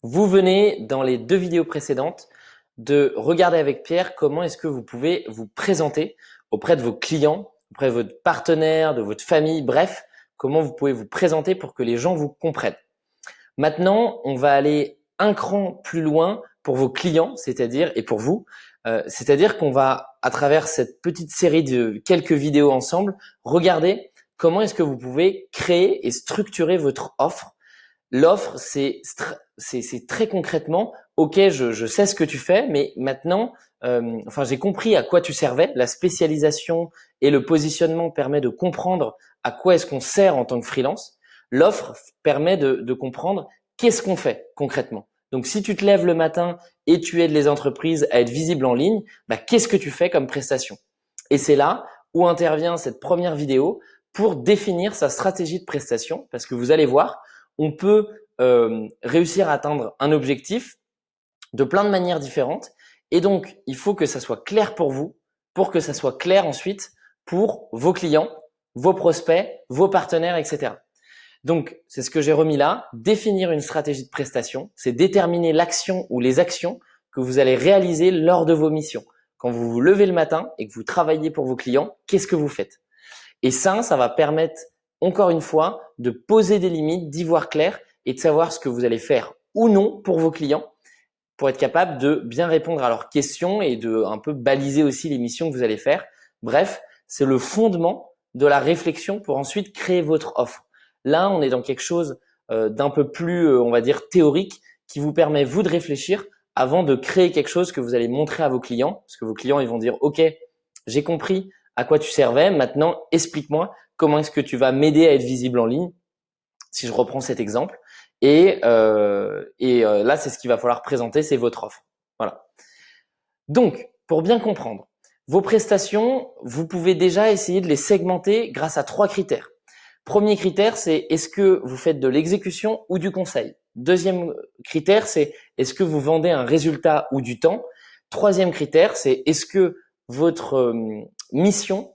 Vous venez dans les deux vidéos précédentes de regarder avec Pierre comment est-ce que vous pouvez vous présenter auprès de vos clients, auprès de votre partenaire, de votre famille, bref, comment vous pouvez vous présenter pour que les gens vous comprennent. Maintenant, on va aller un cran plus loin pour vos clients, c'est-à-dire et pour vous, c'est-à-dire qu'on va, à travers cette petite série de quelques vidéos ensemble, regarder comment est-ce que vous pouvez créer et structurer votre offre. L'offre, c'est très concrètement, ok, je sais ce que tu fais, mais maintenant, j'ai compris à quoi tu servais. La spécialisation et le positionnement permet de comprendre à quoi est-ce qu'on sert en tant que freelance. L'offre permet de comprendre qu'est-ce qu'on fait concrètement. Donc, si tu te lèves le matin et tu aides les entreprises à être visibles en ligne, qu'est-ce que tu fais comme prestation? Et c'est là où intervient cette première vidéo pour définir sa stratégie de prestation, parce que vous allez voir, on peut réussir à atteindre un objectif de plein de manières différentes. Et donc, il faut que ça soit clair pour vous, pour que ça soit clair ensuite pour vos clients, vos prospects, vos partenaires, etc. Donc, c'est ce que j'ai remis là. Définir une stratégie de prestation, c'est déterminer l'action ou les actions que vous allez réaliser lors de vos missions. Quand vous vous levez le matin et que vous travaillez pour vos clients, qu'est-ce que vous faites? Et ça va permettre, encore une fois, de poser des limites, d'y voir clair et de savoir ce que vous allez faire ou non pour vos clients pour être capable de bien répondre à leurs questions et de un peu baliser aussi les missions que vous allez faire. Bref, c'est le fondement de la réflexion pour ensuite créer votre offre. Là, on est dans quelque chose d'un peu plus, on va dire, théorique qui vous permet, vous, de réfléchir avant de créer quelque chose que vous allez montrer à vos clients. Parce que vos clients, ils vont dire, OK, j'ai compris à quoi tu servais. Maintenant, explique-moi comment est-ce que tu vas m'aider à être visible en ligne. Si je reprends cet exemple. Là, c'est ce qu'il va falloir présenter, c'est votre offre. Voilà. Donc, pour bien comprendre, vos prestations, vous pouvez déjà essayer de les segmenter grâce à 3 critères. Premier critère, c'est est-ce que vous faites de l'exécution ou du conseil? Deuxième critère, c'est est-ce que vous vendez un résultat ou du temps? Troisième critère, c'est est-ce que votre mission,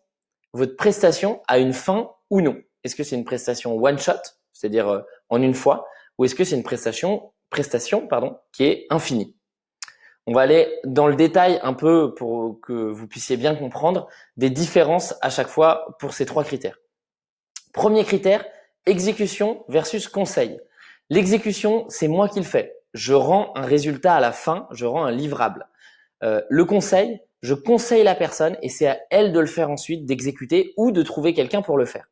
votre prestation a une fin ou non? Est-ce que c'est une prestation one shot, c'est-à-dire en une fois, ou est-ce que c'est une prestation qui est infinie? On va aller dans le détail un peu pour que vous puissiez bien comprendre des différences à chaque fois pour ces 3 critères. Premier critère, exécution versus conseil. L'exécution, c'est moi qui le fais. Je rends un résultat à la fin, je rends un livrable. Le conseil, je conseille la personne et c'est à elle de le faire ensuite, d'exécuter ou de trouver quelqu'un pour le faire.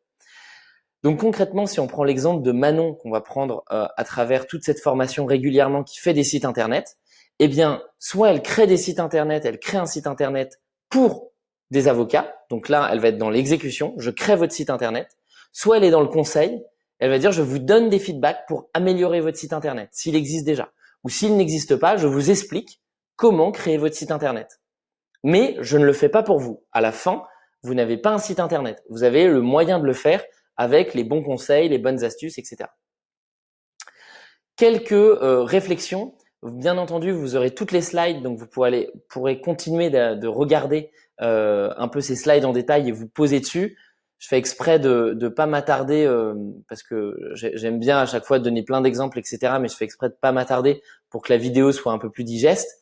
Donc concrètement, si on prend l'exemple de Manon qu'on va prendre à travers toute cette formation régulièrement qui fait des sites internet, eh bien, soit elle crée des sites internet, elle crée un site internet pour des avocats. Donc là, elle va être dans l'exécution. Je crée votre site internet. Soit elle est dans le conseil. Elle va dire, je vous donne des feedbacks pour améliorer votre site internet, s'il existe déjà. Ou s'il n'existe pas, je vous explique comment créer votre site internet. Mais je ne le fais pas pour vous. À la fin, vous n'avez pas un site internet. Vous avez le moyen de le faire avec les bons conseils, les bonnes astuces, etc. Quelques réflexions. Bien entendu, vous aurez toutes les slides, donc vous pourrez continuer de regarder un peu ces slides en détail et vous poser dessus. Je fais exprès de ne pas m'attarder parce que j'aime bien à chaque fois donner plein d'exemples, etc. Mais je fais exprès de pas m'attarder pour que la vidéo soit un peu plus digeste.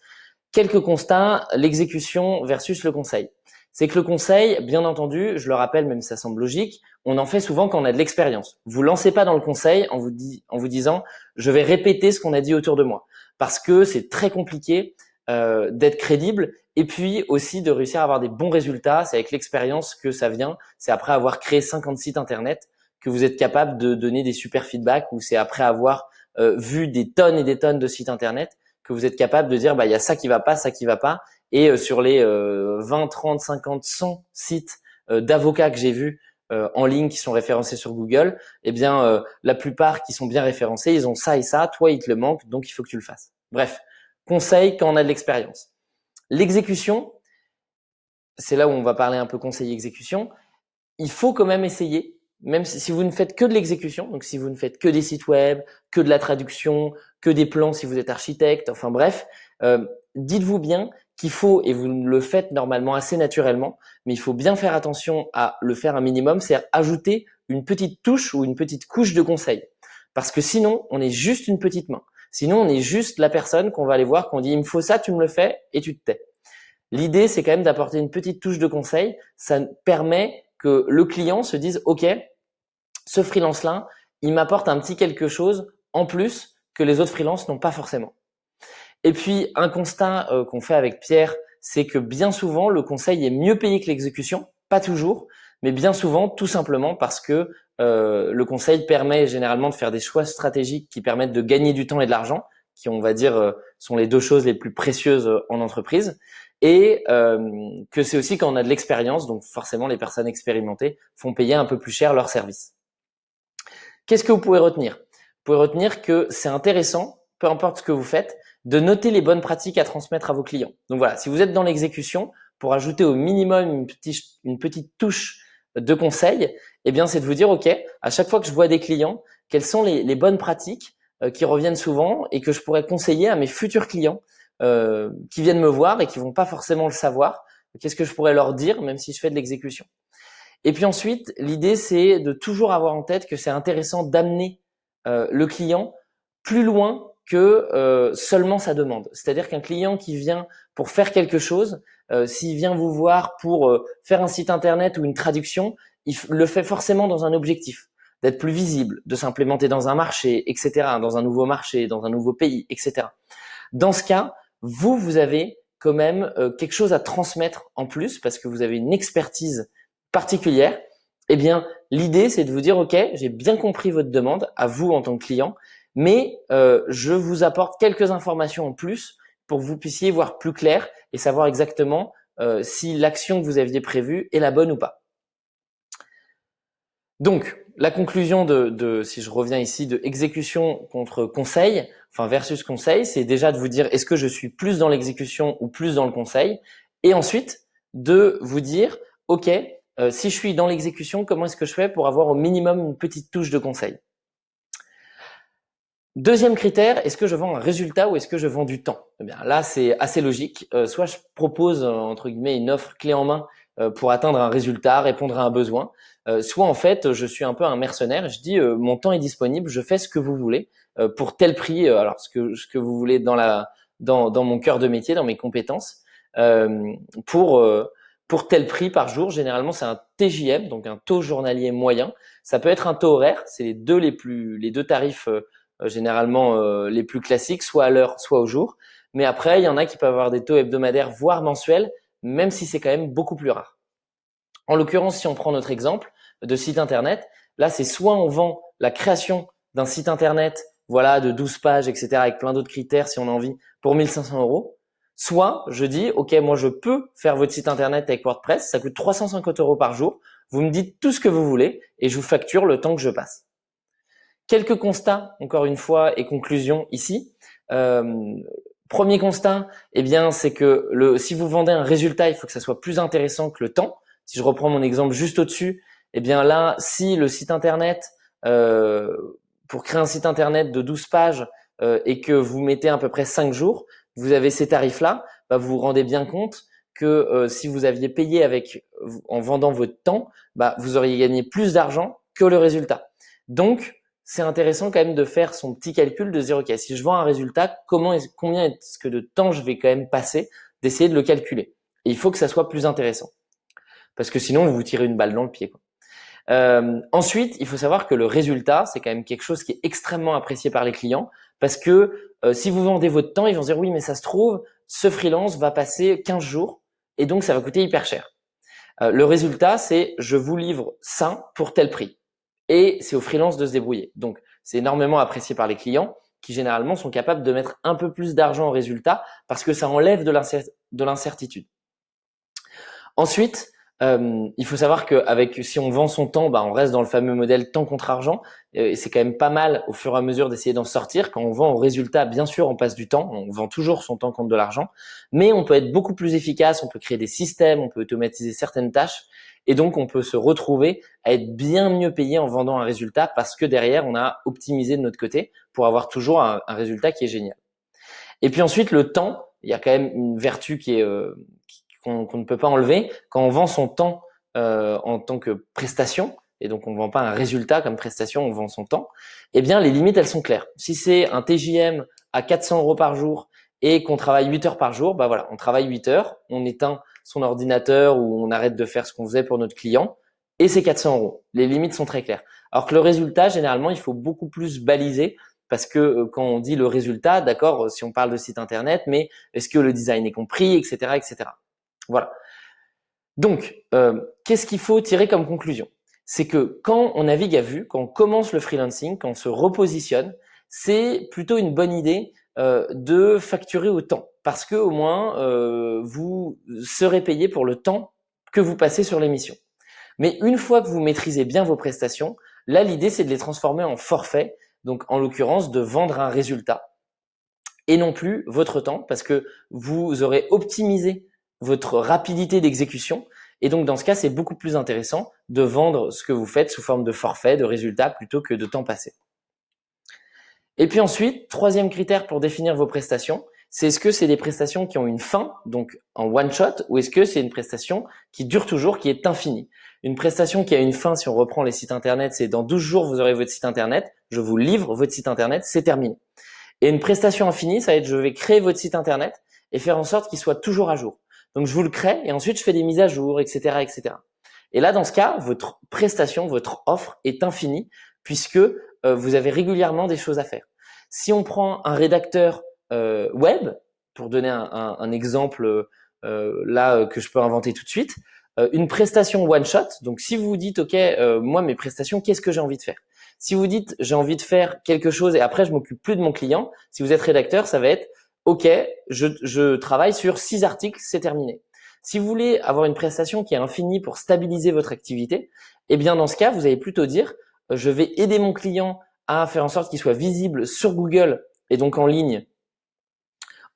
Quelques constats, l'exécution versus le conseil. C'est que le conseil, bien entendu, je le rappelle, même si ça semble logique, on en fait souvent quand on a de l'expérience. Vous lancez pas dans le conseil en vous disant je vais répéter ce qu'on a dit autour de moi, parce que c'est très compliqué d'être crédible et puis aussi de réussir à avoir des bons résultats. C'est avec l'expérience que ça vient. C'est après avoir créé 50 sites internet que vous êtes capable de donner des super feedbacks, ou c'est après avoir vu des tonnes et des tonnes de sites internet que vous êtes capable de dire il y a ça qui va pas, ça qui va pas. Et sur les 20, 30, 50, 100 sites d'avocats que j'ai vus en ligne qui sont référencés sur Google, eh bien la plupart qui sont bien référencés, ils ont ça et ça, toi il te le manque, donc il faut que tu le fasses. Bref, conseil quand on a de l'expérience. L'exécution, c'est là où on va parler un peu conseil exécution. Il faut quand même essayer, même si vous ne faites que de l'exécution, donc si vous ne faites que des sites web, que de la traduction, que des plans si vous êtes architecte, enfin bref, dites-vous bien qu'il faut, et vous le faites normalement assez naturellement, mais il faut bien faire attention à le faire un minimum, c'est ajouter une petite touche ou une petite couche de conseil. Parce que sinon, on est juste une petite main. Sinon, on est juste la personne qu'on va aller voir, qu'on dit il me faut ça, tu me le fais et tu te tais. L'idée, c'est quand même d'apporter une petite touche de conseil. Ça permet que le client se dise ok, ce freelance-là, il m'apporte un petit quelque chose en plus que les autres freelances n'ont pas forcément. Et puis, un constat qu'on fait avec Pierre, c'est que bien souvent, le conseil est mieux payé que l'exécution. Pas toujours, mais bien souvent, tout simplement parce que le conseil permet généralement de faire des choix stratégiques qui permettent de gagner du temps et de l'argent, qui, on va dire, sont les deux choses les plus précieuses en entreprise. Et que c'est aussi quand on a de l'expérience, donc forcément, les personnes expérimentées font payer un peu plus cher leurs services. Qu'est-ce que vous pouvez retenir? Vous pouvez retenir que c'est intéressant, peu importe ce que vous faites, de noter les bonnes pratiques à transmettre à vos clients. Donc voilà, si vous êtes dans l'exécution, pour ajouter au minimum une petite touche de conseil, eh bien c'est de vous dire, ok, à chaque fois que je vois des clients, quelles sont les bonnes pratiques qui reviennent souvent et que je pourrais conseiller à mes futurs clients qui viennent me voir et qui vont pas forcément le savoir. Qu'est-ce que je pourrais leur dire, même si je fais de l'exécution? Et puis ensuite, l'idée, c'est de toujours avoir en tête que c'est intéressant d'amener le client plus loin que seulement sa demande. C'est-à-dire qu'un client qui vient pour faire quelque chose, s'il vient vous voir pour faire un site internet ou une traduction, il le fait forcément dans un objectif, d'être plus visible, de s'implémenter dans un marché, etc., dans un nouveau marché, dans un nouveau pays, etc. Dans ce cas, vous avez quand même quelque chose à transmettre en plus parce que vous avez une expertise particulière. Eh bien, l'idée, c'est de vous dire, OK, j'ai bien compris votre demande à vous en tant que client, mais je vous apporte quelques informations en plus pour que vous puissiez voir plus clair et savoir exactement si l'action que vous aviez prévue est la bonne ou pas. Donc, la conclusion si je reviens ici, de exécution contre conseil, enfin versus conseil, c'est déjà de vous dire est-ce que je suis plus dans l'exécution ou plus dans le conseil, et ensuite de vous dire ok, si je suis dans l'exécution, comment est-ce que je fais pour avoir au minimum une petite touche de conseil. Deuxième critère, est-ce que je vends un résultat ou est-ce que je vends du temps? Eh bien là, c'est assez logique. Soit je propose entre guillemets une offre clé en main pour atteindre un résultat, répondre à un besoin. Soit en fait, je suis un peu un mercenaire. Je dis mon temps est disponible, je fais ce que vous voulez pour tel prix. Alors ce que vous voulez dans mon cœur de métier, dans mes compétences, euh, pour euh, pour tel prix par jour. Généralement, c'est un TJM, donc un taux journalier moyen. Ça peut être un taux horaire. C'est les deux tarifs généralement les plus classiques, soit à l'heure, soit au jour. Mais après, il y en a qui peuvent avoir des taux hebdomadaires, voire mensuels, même si c'est quand même beaucoup plus rare. En l'occurrence, si on prend notre exemple de site internet, là, c'est soit on vend la création d'un site internet, voilà, de 12 pages, etc., avec plein d'autres critères si on a envie, pour 1500 euros. Soit je dis, OK, moi, je peux faire votre site internet avec WordPress, ça coûte 350 euros par jour. Vous me dites tout ce que vous voulez et je vous facture le temps que je passe. Quelques constats, encore une fois, et conclusions ici. Premier constat, eh bien, c'est que si vous vendez un résultat, il faut que ça soit plus intéressant que le temps. Si je reprends mon exemple juste au-dessus, eh bien là, si le site internet, pour créer un site internet de 12 pages et que vous mettez à peu près 5 jours, vous avez ces tarifs-là, bah, vous vous rendez bien compte que si vous aviez payé en vendant votre temps, bah, vous auriez gagné plus d'argent que le résultat. Donc, c'est intéressant quand même de faire son petit calcul, de se dire, OK, si je vends un résultat, combien est-ce que de temps je vais quand même passer, d'essayer de le calculer. Et il faut que ça soit plus intéressant. Parce que sinon, vous vous tirez une balle dans le pied, quoi. Ensuite, il faut savoir que le résultat, c'est quand même quelque chose qui est extrêmement apprécié par les clients parce que si vous vendez votre temps, ils vont se dire, oui, mais ça se trouve, ce freelance va passer 15 jours et donc ça va coûter hyper cher. Le résultat, c'est je vous livre ça pour tel prix. Et c'est au freelance de se débrouiller. Donc, c'est énormément apprécié par les clients qui généralement sont capables de mettre un peu plus d'argent au résultat parce que ça enlève de l'incertitude. Ensuite, il faut savoir qu'avec si on vend son temps, bah, on reste dans le fameux modèle temps contre argent. Et c'est quand même pas mal au fur et à mesure d'essayer d'en sortir. Quand on vend au résultat, bien sûr, on passe du temps. On vend toujours son temps contre de l'argent. Mais on peut être beaucoup plus efficace. On peut créer des systèmes. On peut automatiser certaines tâches. Et donc, on peut se retrouver à être bien mieux payé en vendant un résultat parce que derrière, on a optimisé de notre côté pour avoir toujours un résultat qui est génial. Et puis ensuite, le temps, il y a quand même une vertu qu'on ne peut pas enlever. Quand on vend son temps en tant que prestation, et donc on ne vend pas un résultat comme prestation, on vend son temps, eh bien les limites, elles sont claires. Si c'est un TJM à 400 € par jour et qu'on travaille 8 heures par jour, bah voilà, on travaille 8 heures, on éteint son ordinateur ou on arrête de faire ce qu'on faisait pour notre client et c'est 400 €. Les limites sont très claires. Alors que le résultat, généralement, il faut beaucoup plus baliser parce que quand on dit le résultat, d'accord, si on parle de site internet, mais est-ce que le design est compris, etc., etc. Voilà. Donc, qu'est-ce qu'il faut tirer comme conclusion? C'est que quand on navigue à vue, quand on commence le freelancing, quand on se repositionne, c'est plutôt une bonne idée de facturer au temps, parce que au moins vous serez payé pour le temps que vous passez sur l'émission. Mais une fois que vous maîtrisez bien vos prestations, là l'idée c'est de les transformer en forfait, donc en l'occurrence de vendre un résultat et non plus votre temps, parce que vous aurez optimisé votre rapidité d'exécution. Et donc, dans ce cas, c'est beaucoup plus intéressant de vendre ce que vous faites sous forme de forfait, de résultat, plutôt que de temps passé. Et puis ensuite, troisième critère pour définir vos prestations, c'est est-ce que c'est des prestations qui ont une fin, donc en one shot, ou est-ce que c'est une prestation qui dure toujours, qui est infinie. Une prestation qui a une fin, si on reprend les sites internet, c'est dans 12 jours, vous aurez votre site internet, je vous livre votre site internet, c'est terminé. Et une prestation infinie, ça va être je vais créer votre site internet et faire en sorte qu'il soit toujours à jour. Donc je vous le crée et ensuite je fais des mises à jour, etc., etc. Et là, dans ce cas, votre prestation, votre offre est infinie puisque vous avez régulièrement des choses à faire. Si on prend un rédacteur web, pour donner un exemple là que je peux inventer tout de suite, une prestation one shot. Donc si vous vous dites ok, moi mes prestations, qu'est-ce que j'ai envie de faire? Si vous dites j'ai envie de faire quelque chose et après je m'occupe plus de mon client, si vous êtes rédacteur, ça va être ok, je travaille sur 6 articles, c'est terminé. Si vous voulez avoir une prestation qui est infinie pour stabiliser votre activité, eh bien dans ce cas, vous allez plutôt dire je vais aider mon client à faire en sorte qu'il soit visible sur Google et donc en ligne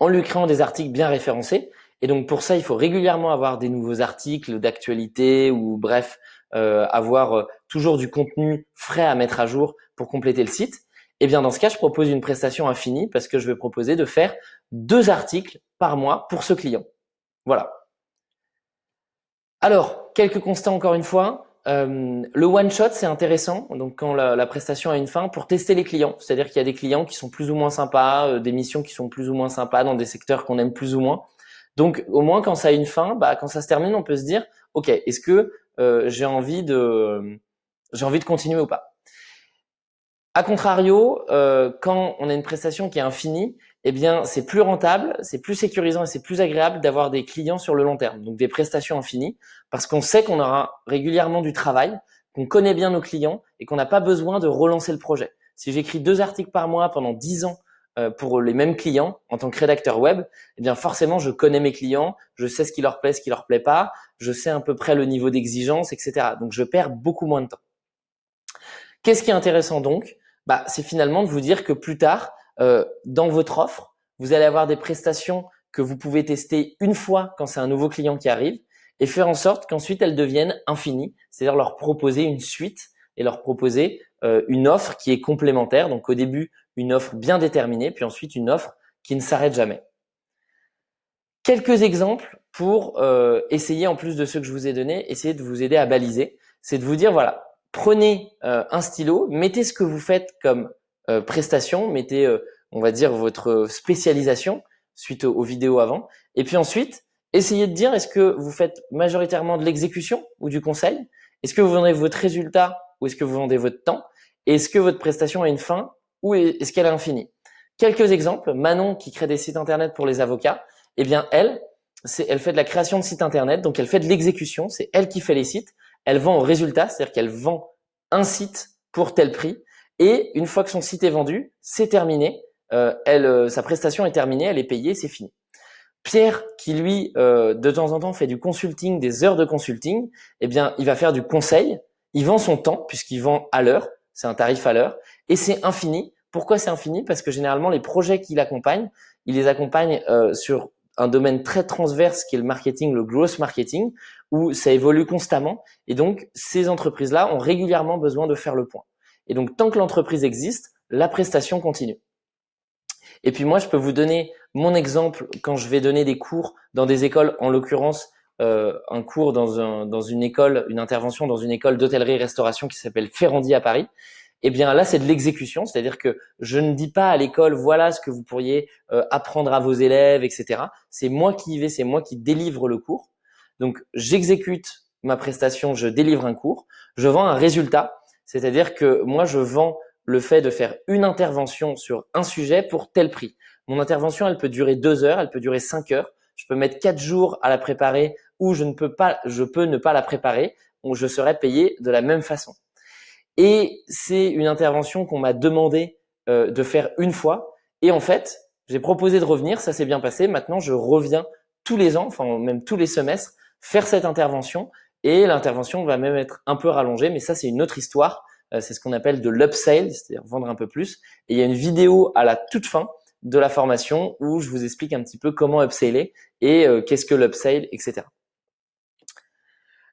en lui créant des articles bien référencés. Et donc pour ça, il faut régulièrement avoir des nouveaux articles d'actualité ou bref, avoir toujours du contenu frais à mettre à jour pour compléter le site. Et bien dans ce cas, je propose une prestation infinie parce que je vais proposer de faire 2 articles par mois pour ce client. Voilà. Alors, quelques constats encore une fois. Le one shot, c'est intéressant. Donc, quand la prestation a une fin, pour tester les clients. C'est-à-dire qu'il y a des clients qui sont plus ou moins sympas, des missions qui sont plus ou moins sympas dans des secteurs qu'on aime plus ou moins. Donc, au moins, quand ça a une fin, bah, quand ça se termine, on peut se dire, ok, est-ce que j'ai envie de continuer ou pas? A contrario, quand on a une prestation qui est infinie, eh bien, c'est plus rentable, c'est plus sécurisant et c'est plus agréable d'avoir des clients sur le long terme. Donc, des prestations infinies, parce qu'on sait qu'on aura régulièrement du travail, qu'on connaît bien nos clients et qu'on n'a pas besoin de relancer le projet. Si j'écris 2 articles par mois pendant 10 ans pour les mêmes clients en tant que rédacteur web, eh bien, forcément, je connais mes clients, je sais ce qui leur plaît, ce qui leur plaît pas, je sais à peu près le niveau d'exigence, etc. Donc, je perds beaucoup moins de temps. Qu'est-ce qui est intéressant donc? Bah, c'est finalement de vous dire que plus tard, dans votre offre, vous allez avoir des prestations que vous pouvez tester une fois quand c'est un nouveau client qui arrive et faire en sorte qu'ensuite elles deviennent infinies, c'est-à-dire leur proposer une suite et leur proposer une offre qui est complémentaire. Donc au début, une offre bien déterminée, puis ensuite une offre qui ne s'arrête jamais. Quelques exemples pour essayer, en plus de ceux que je vous ai donnés, essayer de vous aider à baliser. C'est de vous dire, voilà, prenez un stylo, mettez ce que vous faites comme prestation, mettez, on va dire, votre spécialisation suite aux vidéos avant. Et puis ensuite, essayez de dire, est-ce que vous faites majoritairement de l'exécution ou du conseil? Est-ce que vous vendez votre résultat ou est-ce que vous vendez votre temps? Et est-ce que votre prestation a une fin ou est-ce qu'elle est infinie? Quelques exemples. Manon qui crée des sites internet pour les avocats. Eh bien, elle fait de la création de sites internet, donc elle fait de l'exécution, c'est elle qui fait les sites, elle vend au résultat, c'est-à-dire qu'elle vend un site pour tel prix, et une fois que son site est vendu, c'est terminé, sa prestation est terminée, elle est payée, c'est fini. Pierre, qui lui, de temps en temps fait du consulting, des heures de consulting, eh bien, il va faire du conseil, il vend son temps, puisqu'il vend à l'heure, c'est un tarif à l'heure, et c'est infini. Pourquoi c'est infini? Parce que généralement, les projets qu'il accompagne, il les accompagne sur un domaine très transverse qui est le marketing, le growth marketing, où ça évolue constamment. Et donc, ces entreprises-là ont régulièrement besoin de faire le point. Et donc, tant que l'entreprise existe, la prestation continue. Et puis moi, je peux vous donner mon exemple quand je vais donner des cours dans des écoles, en l'occurrence, un cours dans une école, une intervention dans une école d'hôtellerie-restauration qui s'appelle Ferrandi à Paris. Eh bien là, c'est de l'exécution, c'est-à-dire que je ne dis pas à l'école, voilà ce que vous pourriez apprendre à vos élèves, etc. C'est moi qui y vais, c'est moi qui délivre le cours. Donc, j'exécute ma prestation, je délivre un cours, je vends un résultat, c'est-à-dire que moi, je vends le fait de faire une intervention sur un sujet pour tel prix. Mon intervention, elle peut durer 2 heures, elle peut durer 5 heures. Je peux mettre 4 jours à la préparer ou je peux ne pas la préparer, ou je serai payé de la même façon. Et c'est une intervention qu'on m'a demandé de faire une fois. Et en fait, j'ai proposé de revenir, ça s'est bien passé. Maintenant, je reviens tous les ans, enfin même tous les semestres, faire cette intervention. Et l'intervention va même être un peu rallongée, mais ça, c'est une autre histoire. C'est ce qu'on appelle de l'upsell, c'est-à-dire vendre un peu plus. Et il y a une vidéo à la toute fin de la formation où je vous explique un petit peu comment upseller et qu'est-ce que l'upsell, etc.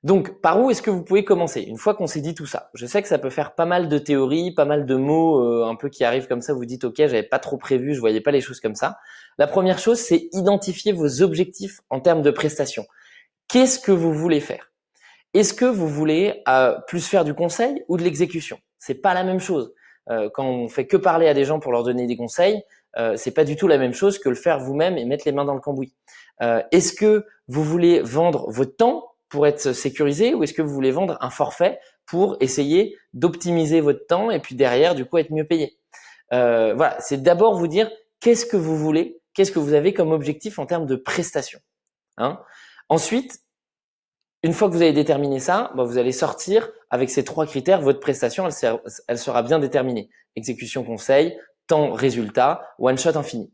Donc, par où est-ce que vous pouvez commencer une fois qu'on s'est dit tout ça? Je sais que ça peut faire pas mal de théories, pas mal de mots un peu qui arrivent comme ça. Vous dites, OK, j'avais pas trop prévu, je voyais pas les choses comme ça. La première chose, c'est identifier vos objectifs en termes de prestations. Qu'est-ce que vous voulez faire? Est-ce que vous voulez plus faire du conseil ou de l'exécution? C'est pas la même chose. Quand on fait que parler à des gens pour leur donner des conseils, c'est pas du tout la même chose que le faire vous-même et mettre les mains dans le cambouis. Est-ce que vous voulez vendre votre temps pour être sécurisé ou est-ce que vous voulez vendre un forfait pour essayer d'optimiser votre temps et puis derrière, du coup, être mieux payé? Voilà, c'est d'abord vous dire qu'est-ce que vous voulez, qu'est-ce que vous avez comme objectif en termes de prestations. Hein. Ensuite, une fois que vous avez déterminé ça, vous allez sortir avec ces 3 critères, votre prestation, elle sera bien déterminée. Exécution conseil, temps résultat, one shot infini.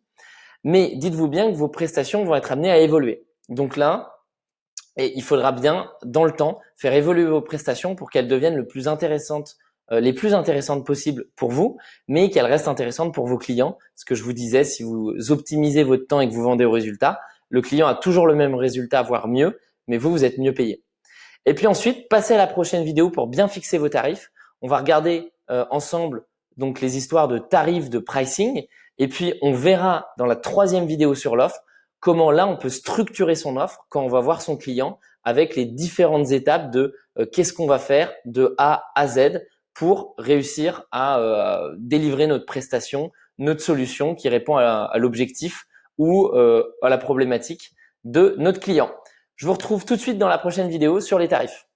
Mais dites-vous bien que vos prestations vont être amenées à évoluer. Donc là, il faudra bien, dans le temps, faire évoluer vos prestations pour qu'elles deviennent les plus intéressantes possibles pour vous, mais qu'elles restent intéressantes pour vos clients. Ce que je vous disais, si vous optimisez votre temps et que vous vendez au résultat, le client a toujours le même résultat, voire mieux, mais vous êtes mieux payé. Et puis ensuite, passez à la prochaine vidéo pour bien fixer vos tarifs. On va regarder ensemble donc les histoires de tarifs, de pricing. Et puis, on verra dans la 3e vidéo sur l'offre comment là, on peut structurer son offre quand on va voir son client avec les différentes étapes de qu'est-ce qu'on va faire de A à Z pour réussir à délivrer notre prestation, notre solution qui répond à l'objectif ou à la problématique de notre client. Je vous retrouve tout de suite dans la prochaine vidéo sur les tarifs.